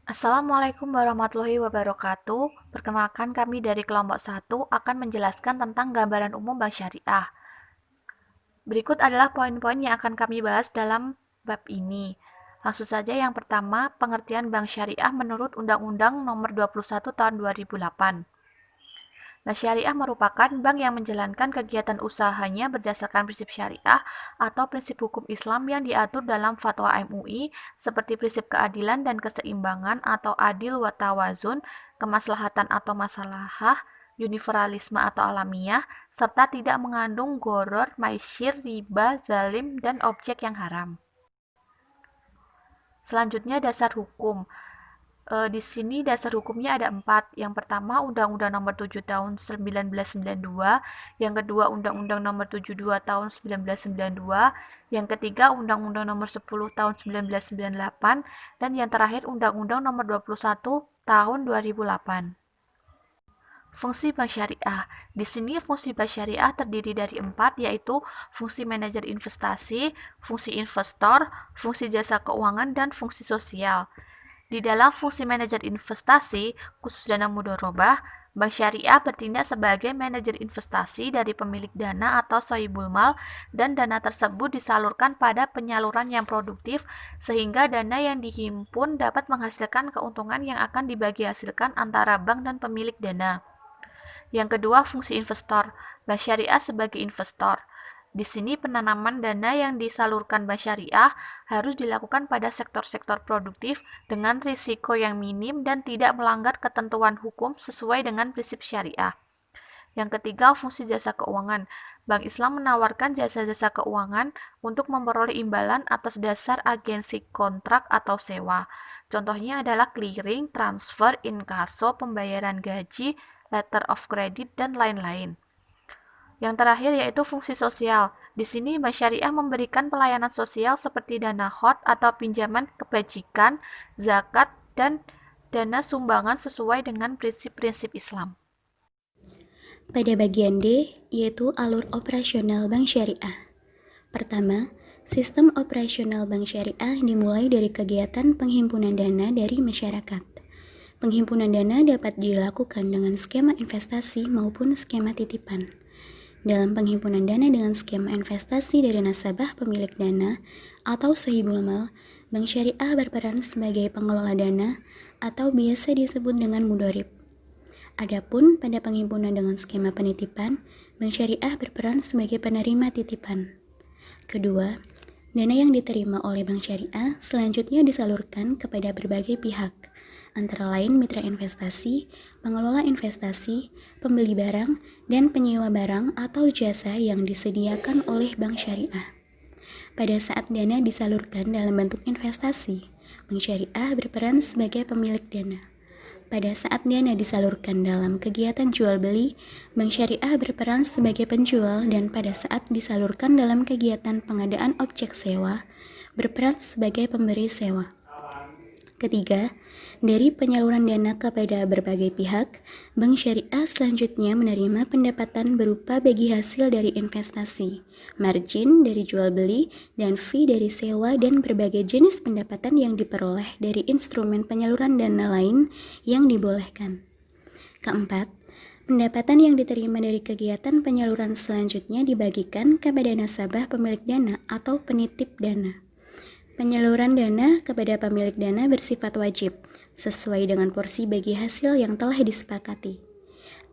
Assalamualaikum warahmatullahi wabarakatuh. Perkenalkan kami dari kelompok 1 akan menjelaskan tentang gambaran umum bank syariah. Berikut adalah poin-poin yang akan kami bahas dalam bab ini. Langsung saja yang pertama, pengertian bank syariah menurut Undang-Undang Nomor 21 Tahun 2008. Bank syariah merupakan bank yang menjalankan kegiatan usahanya berdasarkan prinsip syariah atau prinsip hukum Islam yang diatur dalam fatwa MUI seperti prinsip keadilan dan keseimbangan atau adil wa tawazun, kemaslahatan atau masalahah, universalisme atau alamiah, serta tidak mengandung goror, maisir, riba, zalim, dan objek yang haram. Selanjutnya dasar hukum. Di sini dasar hukumnya ada 4. Yang pertama Undang-Undang Nomor 7 Tahun 1992, yang kedua Undang-Undang Nomor 72 Tahun 1992, yang ketiga Undang-Undang Nomor 10 Tahun 1998, dan yang terakhir Undang-Undang Nomor 21 Tahun 2008. Fungsi bank syariah. Di sini fungsi bank syariah terdiri dari 4, yaitu fungsi manajer investasi, fungsi investor, fungsi jasa keuangan, dan fungsi sosial. Di dalam fungsi manajer investasi, khusus dana mudharabah, bank syariah bertindak sebagai manajer investasi dari pemilik dana atau sohibul mal, dan dana tersebut disalurkan pada penyaluran yang produktif sehingga dana yang dihimpun dapat menghasilkan keuntungan yang akan dibagi hasilkan antara bank dan pemilik dana. Yang kedua, fungsi investor. Bank syariah sebagai investor. Di sini penanaman dana yang disalurkan bank syariah harus dilakukan pada sektor-sektor produktif dengan risiko yang minim dan tidak melanggar ketentuan hukum sesuai dengan prinsip syariah. Yang ketiga, fungsi jasa keuangan. Bank Islam menawarkan jasa-jasa keuangan untuk memperoleh imbalan atas dasar agensi kontrak atau sewa. Contohnya adalah clearing, transfer, inkaso, pembayaran gaji, letter of credit, dan lain-lain. Yang terakhir yaitu fungsi sosial. Di sini Bank Syariah memberikan pelayanan sosial seperti dana khot atau pinjaman kebajikan, zakat, dan dana sumbangan sesuai dengan prinsip-prinsip Islam. Pada bagian D, yaitu alur operasional bank syariah. Pertama, sistem operasional bank syariah dimulai dari kegiatan penghimpunan dana dari masyarakat. Penghimpunan dana dapat dilakukan dengan skema investasi maupun skema titipan. Dalam penghimpunan dana dengan skema investasi dari nasabah pemilik dana atau sohibul mal, bank syariah berperan sebagai pengelola dana atau biasa disebut dengan mudharib. Adapun pada penghimpunan dengan skema penitipan, bank syariah berperan sebagai penerima titipan. Kedua, dana yang diterima oleh bank syariah selanjutnya disalurkan kepada berbagai pihak, antara lain mitra investasi, pengelola investasi, pembeli barang, dan penyewa barang atau jasa yang disediakan oleh bank syariah. Pada saat dana disalurkan dalam bentuk investasi, bank syariah berperan sebagai pemilik dana. Pada saat dana disalurkan dalam kegiatan jual beli, bank syariah berperan sebagai penjual, dan pada saat disalurkan dalam kegiatan pengadaan objek sewa, berperan sebagai pemberi sewa. Ketiga, dari penyaluran dana kepada berbagai pihak, bank syariah selanjutnya menerima pendapatan berupa bagi hasil dari investasi, margin dari jual beli, dan fee dari sewa, dan berbagai jenis pendapatan yang diperoleh dari instrumen penyaluran dana lain yang dibolehkan. Keempat, pendapatan yang diterima dari kegiatan penyaluran selanjutnya dibagikan kepada nasabah pemilik dana atau penitip dana. Penyaluran dana kepada pemilik dana bersifat wajib, sesuai dengan porsi bagi hasil yang telah disepakati.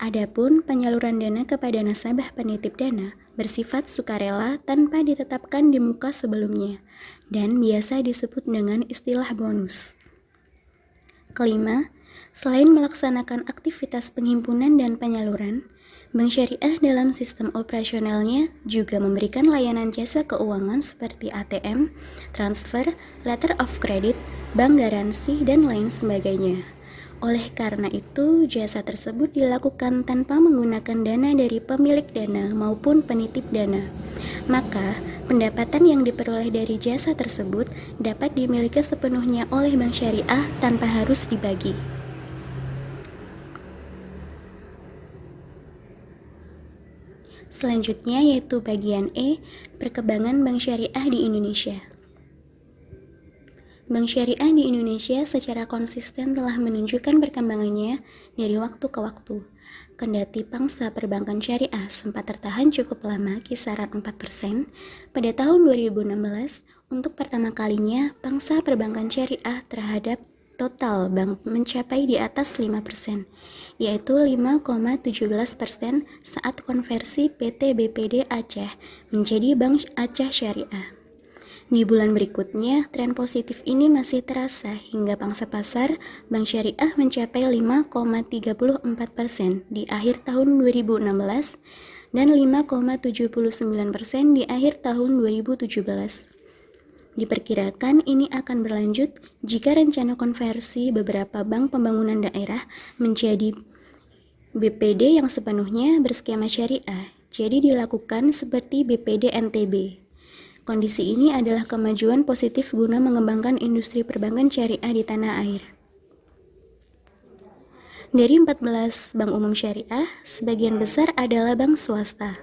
Adapun penyaluran dana kepada nasabah penitip dana bersifat sukarela tanpa ditetapkan di muka sebelumnya, dan biasa disebut dengan istilah bonus. Kelima, selain melaksanakan aktivitas penghimpunan dan penyaluran, bank syariah dalam sistem operasionalnya juga memberikan layanan jasa keuangan seperti ATM, transfer, letter of credit, bank garansi, dan lain sebagainya. Oleh karena itu, jasa tersebut dilakukan tanpa menggunakan dana dari pemilik dana maupun penitip dana. Maka, pendapatan yang diperoleh dari jasa tersebut dapat dimiliki sepenuhnya oleh bank syariah tanpa harus dibagi. Selanjutnya yaitu bagian E, perkembangan bank syariah di Indonesia. Bank syariah di Indonesia secara konsisten telah menunjukkan perkembangannya dari waktu ke waktu. Kendati pangsa perbankan syariah sempat tertahan cukup lama kisaran 4%, pada tahun 2016, untuk pertama kalinya pangsa perbankan syariah terhadap total bank mencapai di atas 5%, yaitu 5,17% saat konversi PT BPD Aceh menjadi Bank Aceh Syariah. Di bulan berikutnya, tren positif ini masih terasa hingga pangsa pasar bank syariah mencapai 5,34% di akhir tahun 2016 dan 5,79% di akhir tahun 2017. Diperkirakan ini akan berlanjut jika rencana konversi beberapa bank pembangunan daerah menjadi BPD yang sepenuhnya berskema syariah, jadi dilakukan seperti BPD NTB. Kondisi ini adalah kemajuan positif guna mengembangkan industri perbankan syariah di tanah air. Dari 14 bank umum syariah, sebagian besar adalah bank swasta.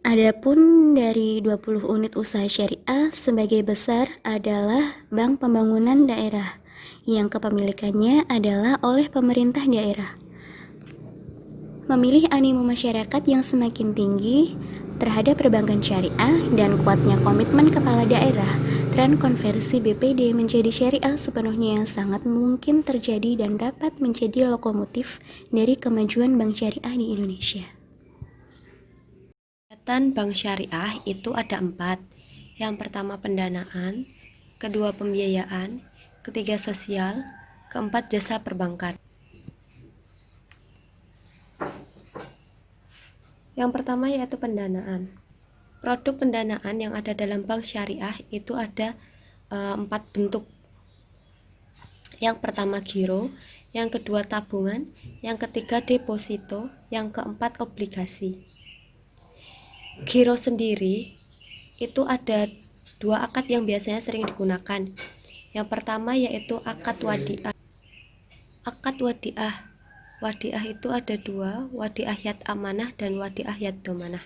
Adapun dari 20 unit usaha syariah, sebagai besar adalah bank pembangunan daerah, yang kepemilikannya adalah oleh pemerintah daerah. Memilih animo masyarakat yang semakin tinggi terhadap perbankan syariah dan kuatnya komitmen kepala daerah, tren konversi BPD menjadi syariah sepenuhnya sangat mungkin terjadi dan dapat menjadi lokomotif dari kemajuan bank syariah di Indonesia. Kegiatan bank syariah itu ada 4. Yang pertama pendanaan, kedua pembiayaan, ketiga sosial, keempat jasa perbankan. Yang pertama yaitu pendanaan. Produk pendanaan yang ada dalam bank syariah itu ada 4 bentuk. Yang pertama giro, yang kedua tabungan, yang ketiga deposito, yang keempat obligasi. Giro sendiri itu ada 2 akad yang biasanya sering digunakan. Yang pertama yaitu akad wadiah. Akad wadiah. Wadiah itu ada 2, wadiah yad amanah dan wadiah yad domanah.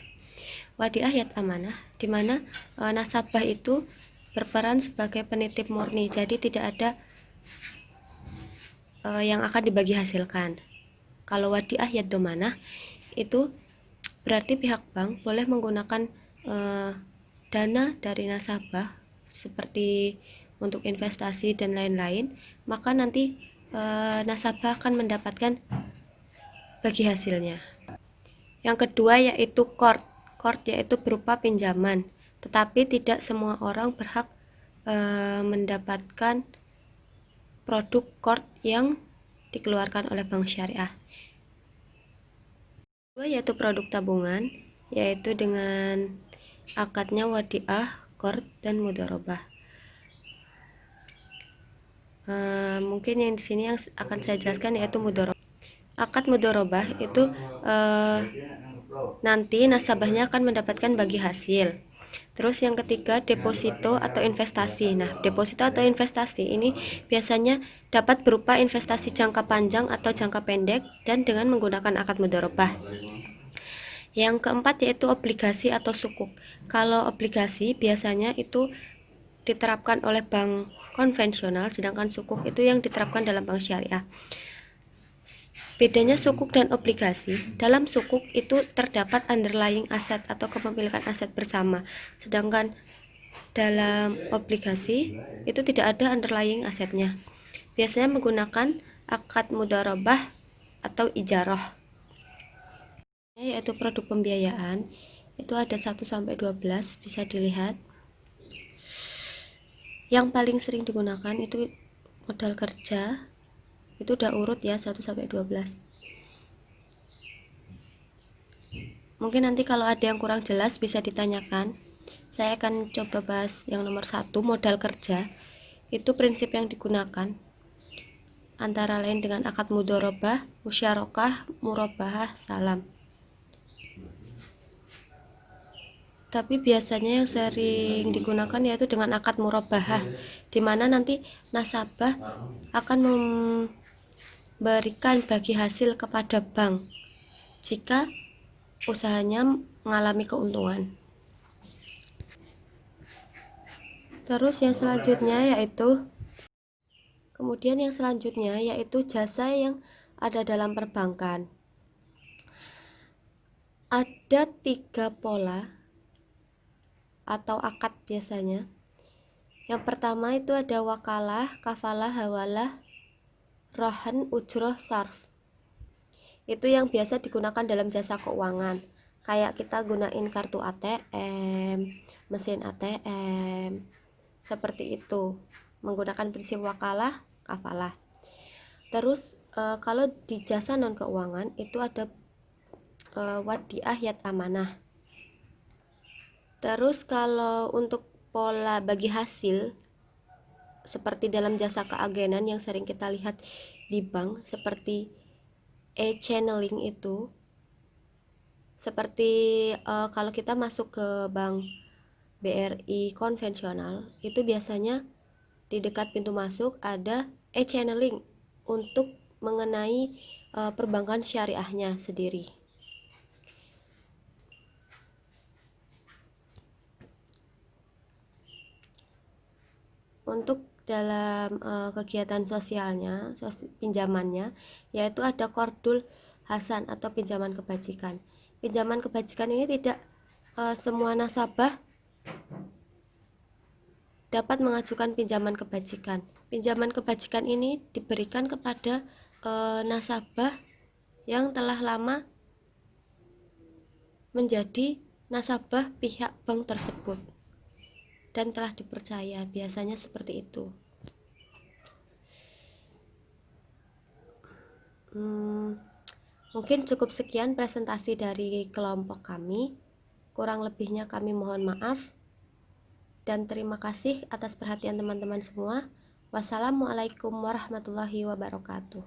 Wadiah yad amanah di mana nasabah itu berperan sebagai penitip murni, jadi tidak ada yang akan dibagi hasilkan. Kalau wadiah yad domanah itu berarti pihak bank boleh menggunakan dana dari nasabah seperti untuk investasi dan lain-lain, maka nanti nasabah akan mendapatkan bagi hasilnya. Yang kedua yaitu qard. Qard yaitu berupa pinjaman, tetapi tidak semua orang berhak mendapatkan produk qard yang dikeluarkan oleh bank syariah. Kedua yaitu produk tabungan, yaitu dengan akadnya wadiah, qard, dan mudharabah. Mungkin yang di sini yang akan saya jelaskan yaitu mudharabah. Akad mudharabah itu nanti nasabahnya akan mendapatkan bagi hasil. Terus yang ketiga deposito atau investasi. Nah, deposito atau investasi ini biasanya dapat berupa investasi jangka panjang atau jangka pendek dan dengan menggunakan akad mudharabah. Yang keempat yaitu obligasi atau sukuk. Kalau obligasi biasanya itu diterapkan oleh bank konvensional, sedangkan sukuk itu yang diterapkan dalam bank syariah. Bedanya sukuk dan obligasi, dalam sukuk itu terdapat underlying aset atau kepemilikan aset bersama, sedangkan dalam obligasi itu tidak ada underlying asetnya. Biasanya menggunakan akad mudharabah atau ijarah. Yaitu produk pembiayaan, itu ada 1-12, bisa dilihat. Yang paling sering digunakan itu modal kerja, itu udah urut ya 1-12. Mungkin nanti kalau ada yang kurang jelas bisa ditanyakan. Saya akan coba bahas yang nomor 1, modal kerja. Itu prinsip yang digunakan antara lain dengan akad mudharabah, musyarakah, murabahah, salam. Tapi biasanya yang sering digunakan yaitu dengan akad murabahah, di mana nanti nasabah akan memberikan bagi hasil kepada bank jika usahanya mengalami keuntungan. Terus yang selanjutnya yaitu jasa yang ada dalam perbankan. Ada 3 pola atau akad biasanya. Yang pertama itu ada wakalah, kafalah, hawalah, rohan, ujroh, sarf. Itu yang biasa digunakan dalam jasa keuangan. Kayak kita gunain kartu ATM, mesin ATM, seperti itu. Menggunakan prinsip wakalah, kafalah. Terus kalau di jasa non keuangan itu ada wadiah yat amanah. Terus kalau untuk pola bagi hasil seperti dalam jasa keagenan yang sering kita lihat di bank seperti e-channeling itu, seperti kalau kita masuk ke bank BRI konvensional itu biasanya di dekat pintu masuk ada e-channeling untuk mengenai perbankan syariahnya sendiri. Untuk dalam kegiatan sosialnya, pinjamannya, yaitu ada Qardul Hasan atau pinjaman kebajikan. Pinjaman kebajikan ini tidak semua nasabah dapat mengajukan pinjaman kebajikan. Pinjaman kebajikan ini diberikan kepada nasabah yang telah lama menjadi nasabah pihak bank tersebut dan telah dipercaya, biasanya seperti itu. Mungkin cukup sekian presentasi dari kelompok kami. Kurang lebihnya kami mohon maaf. Dan terima kasih atas perhatian teman-teman semua. Wassalamualaikum warahmatullahi wabarakatuh.